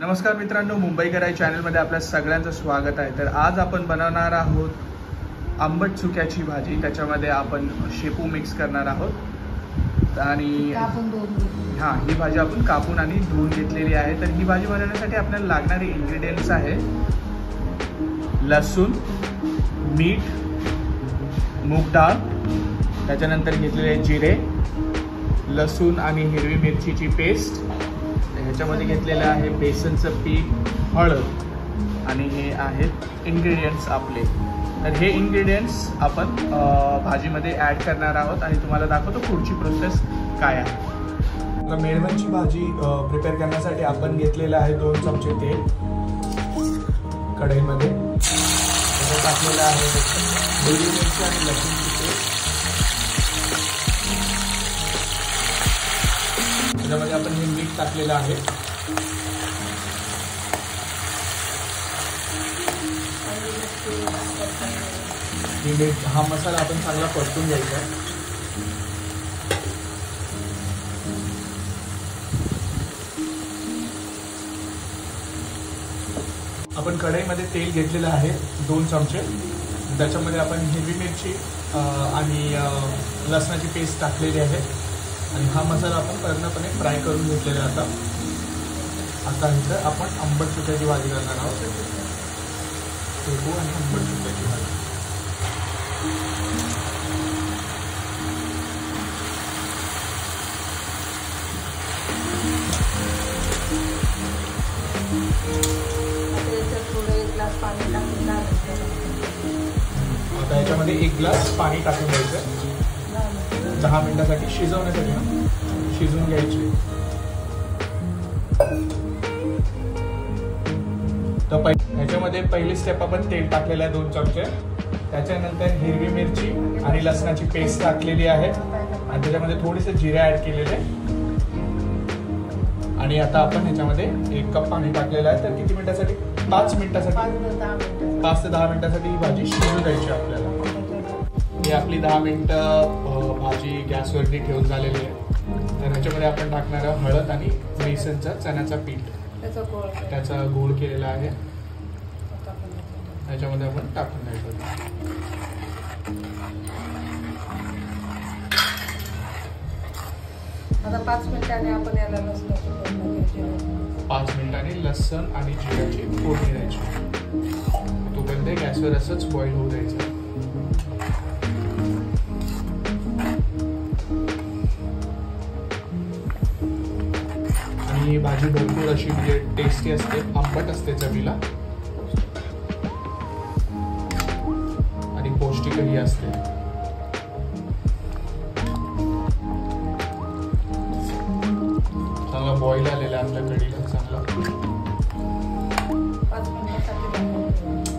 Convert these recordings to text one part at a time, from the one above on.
नमस्कार मित्रांनो, मुंबई कराई चॅनलमध्ये आपल्या सगळ्यांचं स्वागत आहे। तर आज आपण बनवणार आहोत आंबट चुक्याची भाजी। त्याच्यामध्ये आपण शेपू मिक्स करणार आहोत आणि ही भाजी आपण कापून आणि धुवून घेतलेली आहे। तर ही भाजी बनवण्यासाठी आपल्याला लागणारे इन्ग्रेडियंट्स आहे लसूण, मीठ, मूग डाळ, त्याच्यानंतर घेतलेले जिरे, लसूण आणि हिरवी मिरचीची पेस्ट, ह्याच्यामध्ये घेतलेलं आहे बेसनचं पीठ, हळद आणि हे आहेत इन्ग्रेडियंट्स आपले। तर हे इन्ग्रेडियंट्स आपण भाजीमध्ये ॲड करणार आहोत आणि तुम्हाला दाखवतो पुढची प्रोसेस काय आहे। तर मेळवणची भाजी प्रिपेअर करण्यासाठी आपण घेतलेलं आहे 2 चमचे तेल कढईमध्ये, त्याच्यात टाकलेलं आहे हिरवी मिरची आणि लसूणची पेस्ट, त्याच्यामध्ये आपण हे मीठ टाकलेलं आहे, हा मसाला आपण चांगला परतून घ्यायचा आहे। आपण कढईमध्ये तेल घेतलेलं आहे 2 चमचे, त्याच्यामध्ये आपण हिरवी मिरची आणि लसणाची पेस्ट टाकलेली आहे आणि हा मसाला आपण पूर्णपणे फ्राय करून घेतलेला आता इथं आपण आंबट चुक्याची भाजी करणार आहोत। शेपू आणि आंबट चुक्याची भाजी। आता याच्यामध्ये 1 ग्लास पाणी टाकून द्यायचं 10 मिनिटासाठी शिजवण्यासाठी शिजवून घ्यायची। तर ह्याच्यामध्ये पहिली स्टेप आपण तेल टाकलेलं आहे 2 चमचे, त्याच्यानंतर हिरवी मिरची आणि लसणाची पेस्ट टाकलेली आहे आणि त्याच्यामध्ये थोडेसे जिरे ऍड केलेले आणि आता आपण ह्याच्यामध्ये 1 कप पाणी टाकलेलं आहे। तर किती मिनिटासाठी? 5 मिनिटासाठी, 5 ते 10 मिनिटासाठी ही भाजी शिजू द्यायची आपल्याला। ही आपली 10 मिनिटं भाजी गॅसवरती ठेवून झालेली आहे। तर ह्याच्यामध्ये आपण टाकणार हळद आणि बेसनचा चण्याचा पीठ, त्याचा गोळ केलेला आहे, ह्याच्यामध्ये आपण टाकून द्यायचं। आता 5 मिनिटांनी आपण याला 5 मिनिटांनी लसूण आणि जिऱ्याची फोडणी द्यायची। तोपर्यंत गॅसवर असंच बॉईल होऊ द्यायचं। आणि ही भाजी भरपूर अशी म्हणजे टेस्टी असते, आंबट असते चवीला आणि पौष्टिकही असते। चांगला बॉईल आलेला आहे आपल्या कढीला चांगला।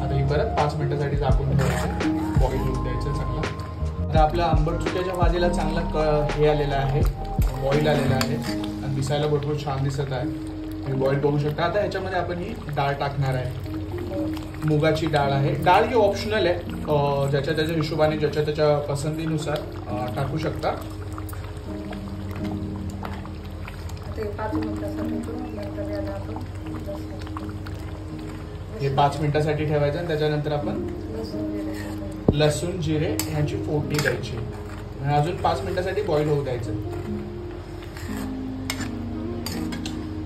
आता ही परत 5 मिनिटासाठी झाकून ठेवायचं, बॉईल होऊ द्यायचं चांगला। आता आपल्या आंबट चुक्याच्या भाजीला चांगला हे आलेला आहे, बॉईल आलेला आहे आणि दिसायला भरपूर छान दिसत आहे, तुम्ही बॉईल बघू शकता। आता ह्याच्यामध्ये आपण ही डाळ टाकणार आहे, मुगाची डाळ आहे। डाळ ही ऑप्शनल आहे, ज्याच्या त्याच्या हिशोबाने ज्याच्या त्याच्या पसंतीनुसार टाकू शकता। हे 5 मिनिटासाठी ठेवायचं आणि त्याच्यानंतर आपण लसूण जिरे ह्याची फोडणी द्यायची आणि अजून 5 मिनिटासाठी बॉईल होऊ द्यायचं।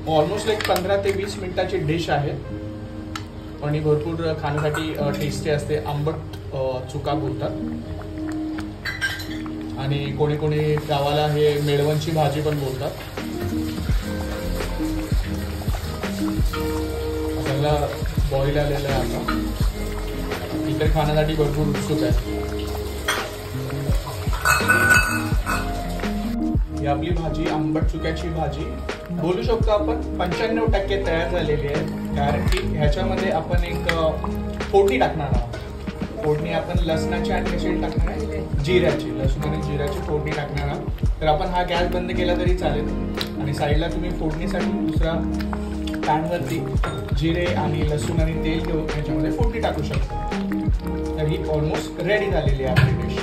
ऑलमोस्ट 15 ते 20 मिनिटाची डिश आहे, पण ही भरपूर खाण्यासाठी टेस्टी असते, आंबट चुका बोलतात आणि कोणी कोणी गावाला हे मेळवणची भाजी पण बोलतात। चांगला बॉईल आलेला आहे, आता इतर खाण्यासाठी भरपूर उत्सुक आहे। ही आपली भाजी आंबट चुक्याची भाजी बोलू शकतो आपण 95% तयार झालेली आहे, कारण की ह्याच्यामध्ये आपण एक फोडणी टाकणार आहोत। फोडणी आपण लसणाची आणि कशी टाकणार आहे? जिऱ्याची, लसूण आणि जिऱ्याची फोडणी टाकणार आहोत। तर आपण हा गॅस बंद केला तरी चालेल आणि साईडला तुम्ही फोडणीसाठी दुसरा पॅनवरती जिरे आणि लसूण आणि तेल घेऊन ह्याच्यामध्ये फोडणी टाकू शकता। तर ही ऑलमोस्ट रेडी झालेली आहे आपली डिश।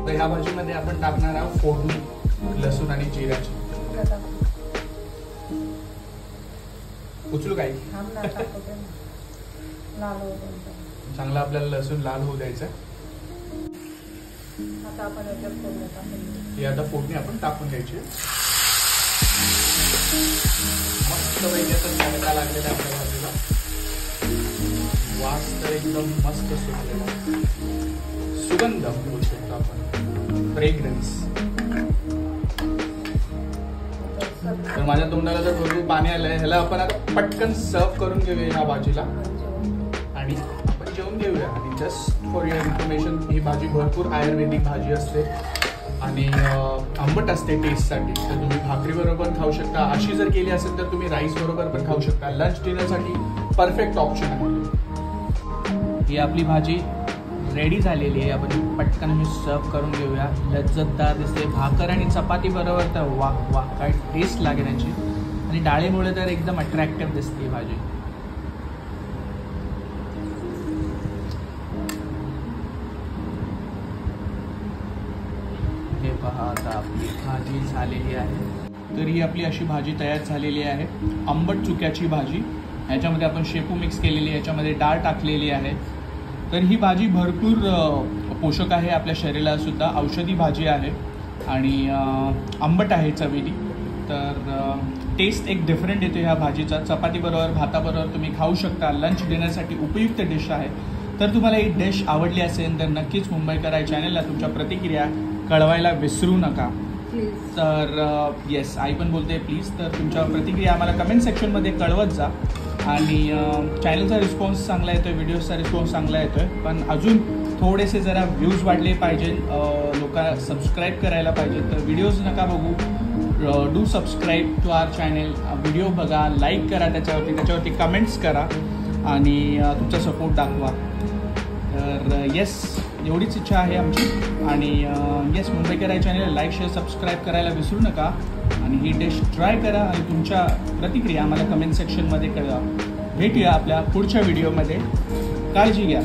तर ह्या भाजीमध्ये आपण टाकणार आहोत फोडणी लसूण आणि जिऱ्याची। उचलू काय? चांगला आपल्याला लसूण लाल होऊ द्यायचं. ही आता फोडणी आपण टाकून द्यायची. मस्त पैकी आता तडका लागलेला आपल्या भाजीला. वास तर एकदम मस्त सुटलेला, सुगंध बोलू शकतो आपण, फ्रेग्रन्स. तर माझ्या तोंडाला जर भरपूर पाणी आलंय. ह्याला आपण आता पटकन सर्व करून घेऊया ह्या भाजीला आणि आपण जेवून घेऊया. आणि जस्ट फॉर युअर इन्फॉर्मेशन, ही भाजी भरपूर आयुर्वेदिक भाजी असते आणि आंबट असते टेस्टसाठी. तर तुम्ही भाकरी बरोबर खाऊ शकता. अशी जर केली असेल तर तुम्ही राईस बरोबर पण खाऊ शकता. लंच डिनरसाठी परफेक्ट ऑप्शन आहे. ही आपली भाजी रेडी झालेली आहे. आपण पटकन हे सर्व करून घेऊया. लज्जतदार दिसते. भाकर आणि चपाती बरोबर तर वा वा, काय टेस्ट लागेल याची. आणि डाळीमुळे तर एकदम अट्रॅक्टिव्ह दिसते ही भाजी. हे पहा, आता आपली भाजी झालेली आहे. तर ही आपली अशी भाजी तयार झालेली आहे. आंबट चुक्याची भाजी. ह्याच्यामध्ये आपण शेपू मिक्स केलेली आहे, याच्यामध्ये डाळ टाकलेली आहे. तर ही भाजी भरपूर पोषक आहे आपल्या शरीराला सुद्धा. औषधी भाजी आहे आणि आंबट आहे चवीने. तर टेस्ट एक डिफरंट येतो ह्या भाजीचा. चपातीबरोबर, भाताबरोबर तुम्ही खाऊ शकता. लंच डिनरसाठी उपयुक्त डिश आहे. तर तुम्हाला ही डिश आवडली असेल तर नक्कीच मुंबईकर आई चॅनलला तुमच्या प्रतिक्रिया कळवायला विसरू नका. तर येस, आई पण बोलते प्लीज. तर तुमच्या प्रतिक्रिया आम्हाला कमेंट सेक्शनमध्ये कळवत जा. आणि चॅनलचा रिस्पॉन्स चांगला येतो आहे, व्हिडिओजचा रिस्पॉन्स चांगला येतो आहे, पण अजून थोडेसे जरा व्ह्यूज वाढले पाहिजे, लोक सबस्क्राईब करायला पाहिजे. तर व्हिडिओज नका बघू, do subscribe to our channel. Video बघा, लाईक करा, त्याच्यावरती कमेंट्स करा आणि तुमचा सपोर्ट दाखवा. तर येस, एवढीच इच्छा आहे आमची. आणि येस, मुंबईकर आई चॅनलला लाईक, शेअर, सबस्क्राईब करायला विसरू नका. आणि ही डिश ट्राय करा आणि तुमच्या प्रतिक्रिया आम्हाला कमेंट सेक्शनमध्ये कळवा. भेटूया आपल्या पुढच्या व्हिडिओमध्ये. काळजी घ्या.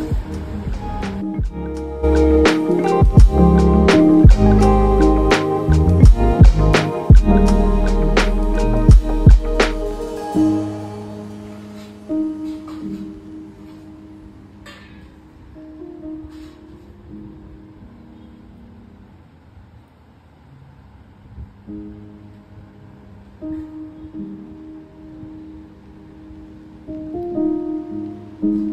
Thank you.